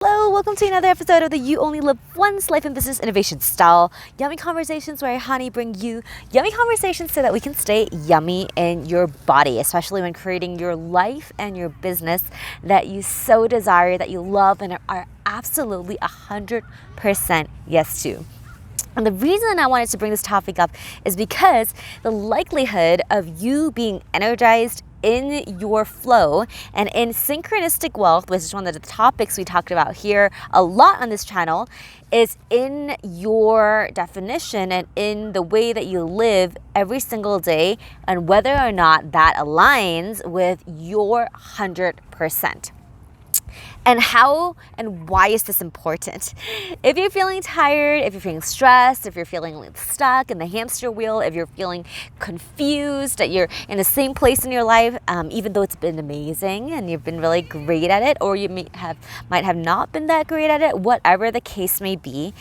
Hello, welcome to another episode of the You Only Live Once Life and Business Innovation Style Yummy Conversations, where Hani bring you yummy conversations so that we can stay yummy in your body, especially when creating your life and your business that you so desire, that you love, and are absolutely 100% yes to. And the reason I wanted to bring this topic up is because the likelihood of you being energized in your flow and in synchronistic wealth, which is one of the topics we talked about here a lot on this channel, is in your definition and in the way that you live every single day, and whether or not that aligns with your 100%. And how and why is this important? If you're feeling tired, if you're feeling stressed, if you're feeling stuck in the hamster wheel, if you're feeling confused, that you're in the same place in your life, even though it's been amazing and you've been really great at it, or you might have not been that great at it, whatever the case may be,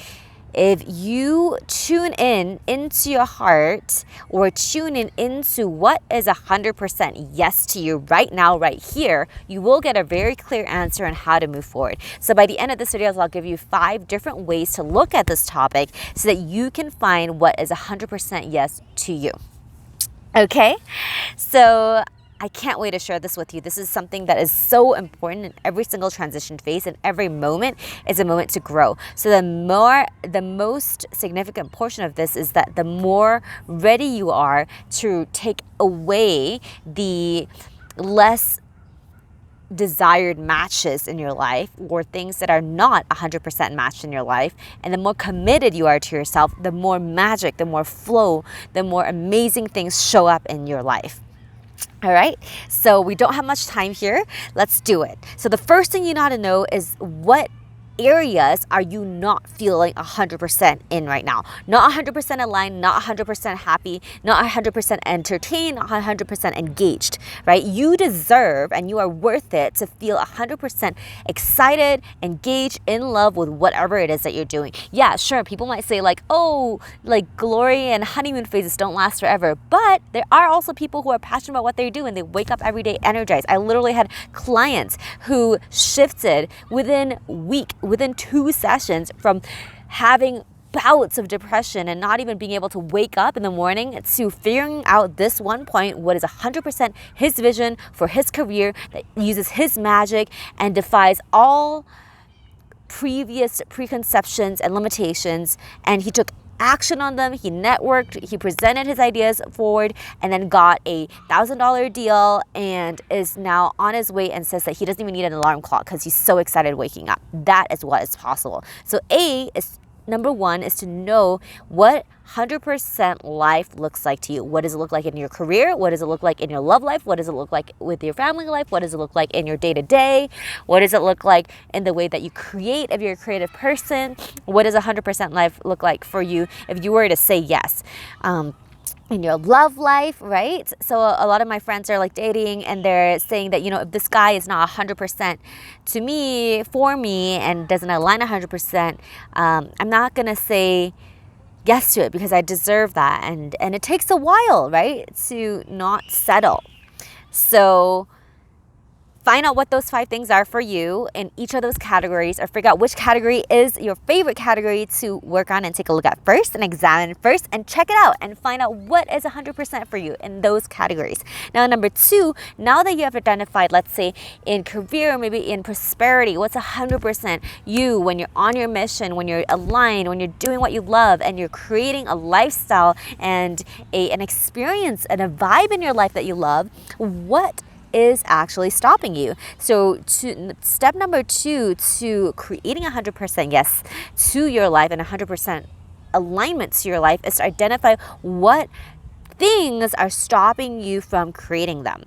if you tune in into your heart, or tune in into what is 100% yes to you right now, right here, you will get a very clear answer on how to move forward. So by the end of this video, I'll give you 5 different ways to look at this topic so that you can find what is 100% yes to you. Okay, so I can't wait to share this with you. This is something that is so important in every single transition phase, and every moment is a moment to grow. So the most significant portion of this is that the more ready you are to take away the less desired matches in your life, or things that are not 100% matched in your life, and the more committed you are to yourself, the more magic, the more flow, the more amazing things show up in your life. All right, so we don't have much time here. Let's do it. So the first thing you know to know is what areas are you not feeling 100% in right now? Not 100% aligned, not 100% happy, not 100% entertained, not 100% engaged, right? You deserve and you are worth it to feel 100% excited, engaged, in love with whatever it is that you're doing. Yeah, sure, people might say like, oh, like glory and honeymoon phases don't last forever, but there are also people who are passionate about what they do and they wake up every day energized. I literally had clients who shifted within within 2 sessions from having bouts of depression and not even being able to wake up in the morning to figuring out this one point, what is 100% his vision for his career that uses his magic and defies all previous preconceptions and limitations. And he took action on them, he networked, he presented his ideas forward, and then got a $1,000 deal, and is now on his way and says that he doesn't even need an alarm clock because he's so excited waking up. That is what is possible. So number 1 is to know what 100% life looks like to you. What does it look like in your career? What does it look like in your love life? What does it look like with your family life? What does it look like in your day-to-day? What does it look like in the way that you create, if you're a creative person? What does 100% life look like for you if you were to say yes? In your love life, right? So a lot of my friends are like dating, and they're saying that, you know, if this guy is not 100% to me, for me, and doesn't align 100%, I'm not gonna say yes to it because I deserve that. And it takes a while, right, to not settle. So find out what those 5 things are for you in each of those categories, or figure out which category is your favorite category to work on and take a look at first and examine first and check it out and find out what is 100% for you in those categories. Now, number 2, now that you have identified, let's say in career, maybe in prosperity, what's 100% you when you're on your mission, when you're aligned, when you're doing what you love, and you're creating a lifestyle and an experience and a vibe in your life that you love, what is actually stopping you? So step number 2 to creating 100% yes to your life and 100% alignment to your life is to identify what things are stopping you from creating them.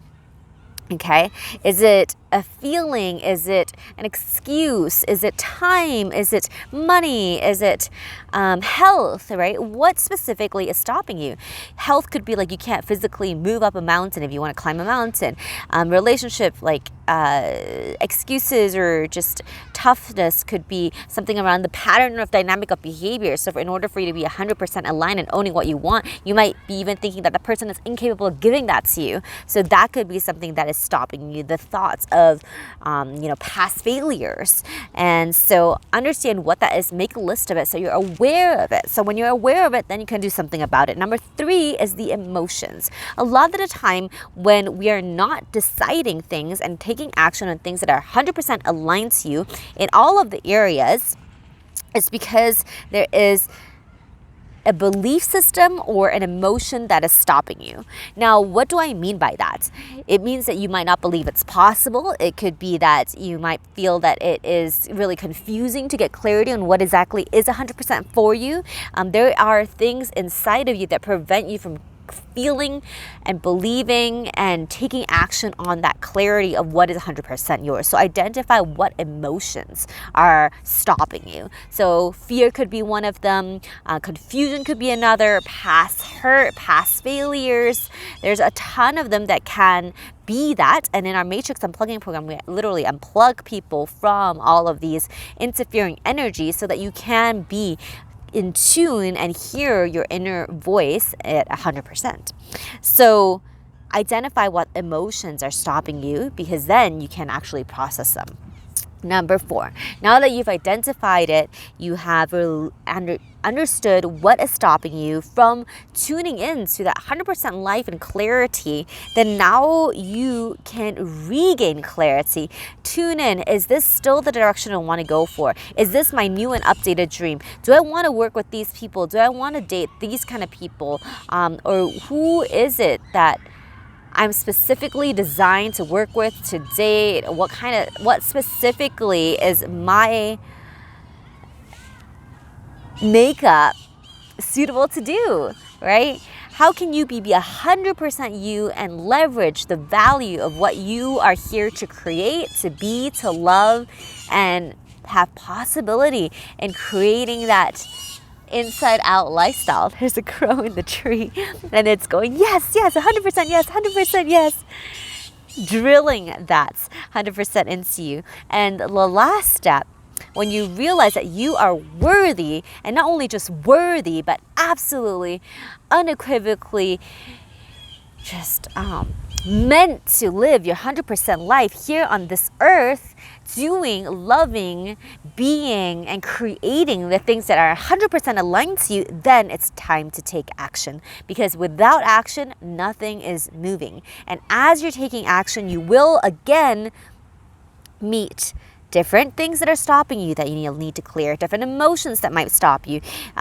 Okay, is it a feeling? Is it an excuse? Is it time? Is it money? Is it health, right? What specifically is stopping you? Health could be like you can't physically move up a mountain if you want to climb a mountain. Relationship, like excuses or just toughness, could be something around the pattern of dynamic of behavior. So in order for you to be 100% aligned and owning what you want, you might be even thinking that the person is incapable of giving that to you. So that could be something that is stopping you. The thoughts of of, past failures. And so understand what that is. Make a list of it so you're aware of it. So when you're aware of it, then you can do something about it. Number 3 is the emotions. A lot of the time when we are not deciding things and taking action on things that are 100% aligned to you in all of the areas, it's because there is a belief system or an emotion that is stopping you. Now, what do I mean by that? It means that you might not believe it's possible. It could be that you might feel that it is really confusing to get clarity on what exactly is 100% for you. There are things inside of you that prevent you from feeling and believing and taking action on that clarity of what is 100% yours. So identify what emotions are stopping you. So fear could be one of them, confusion could be another, past hurt, past failures. There's a ton of them that can be that. And in our matrix unplugging program, we literally unplug people from all of these interfering energies so that you can be in tune and hear your inner voice at 100%. So identify what emotions are stopping you, because then you can actually process them. Number 4, now that you've identified it, you have understood what is stopping you from tuning in to that 100% life and clarity, then now you can regain clarity. Tune in. Is this still the direction I want to go for? Is this my new and updated dream? Do I want to work with these people? Do I want to date these kind of people? Or who is it that I'm specifically designed to work with, to date? What specifically is my makeup suitable to do, right? How can you be 100% you and leverage the value of what you are here to create, to be, to love, and have possibility in creating that inside out lifestyle? There's a crow in the tree and it's going, yes, 100% yes, 100% yes. Drilling that 100% into you. And the last step, when you realize that you are worthy, and not only just worthy, but absolutely, unequivocally just meant to live your 100% life here on this earth, doing, loving, being, and creating the things that are 100% aligned to you, then it's time to take action. Because without action, nothing is moving. And as you're taking action, you will again meet different things that are stopping you that you need to clear, different emotions that might stop you.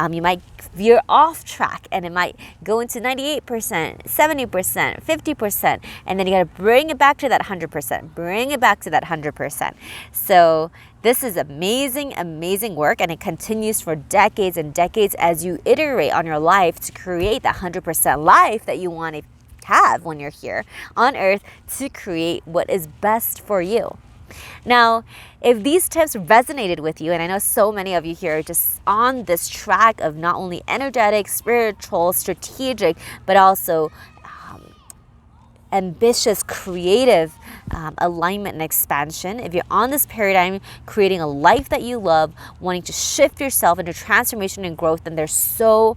You might veer off track and it might go into 98%, 70%, 50%, and then you got to bring it back to that 100%, bring it back to that 100%. So this is amazing, amazing work, and it continues for decades and decades as you iterate on your life to create that 100% life that you want to have when you're here on earth, to create what is best for you. Now, if these tips resonated with you, and I know so many of you here are just on this track of not only energetic, spiritual, strategic, but also ambitious, creative alignment and expansion. If you're on this paradigm, creating a life that you love, wanting to shift yourself into transformation and growth, then there's so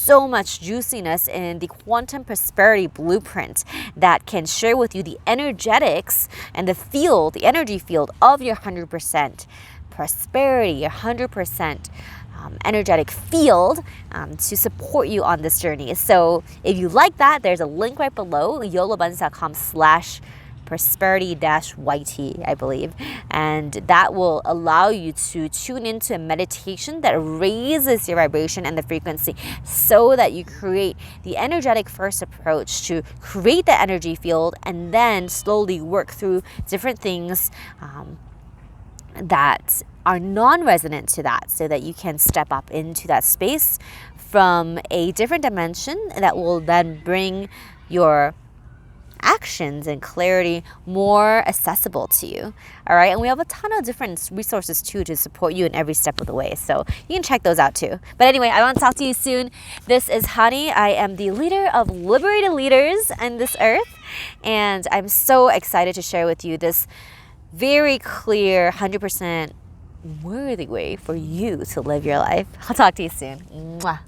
much juiciness in the quantum prosperity blueprint that can share with you the energetics and the energy field of your 100% prosperity, your 100% energetic field to support you on this journey. So if you like that, there's a link right below, yolabundance.com/prosperity-YT, I believe. And that will allow you to tune into a meditation that raises your vibration and the frequency so that you create the energetic first approach to create the energy field and then slowly work through different things that are non-resonant to that, so that you can step up into that space from a different dimension that will then bring your actions and clarity more accessible to you. All right, and we have a ton of different resources too to support you in every step of the way, so you can check those out too. But anyway, I want to talk to you soon. This is Hani. I am the leader of liberated leaders on this earth, and I'm so excited to share with you this very clear 100% worthy way for you to live your life. I'll talk to you soon. Mwah.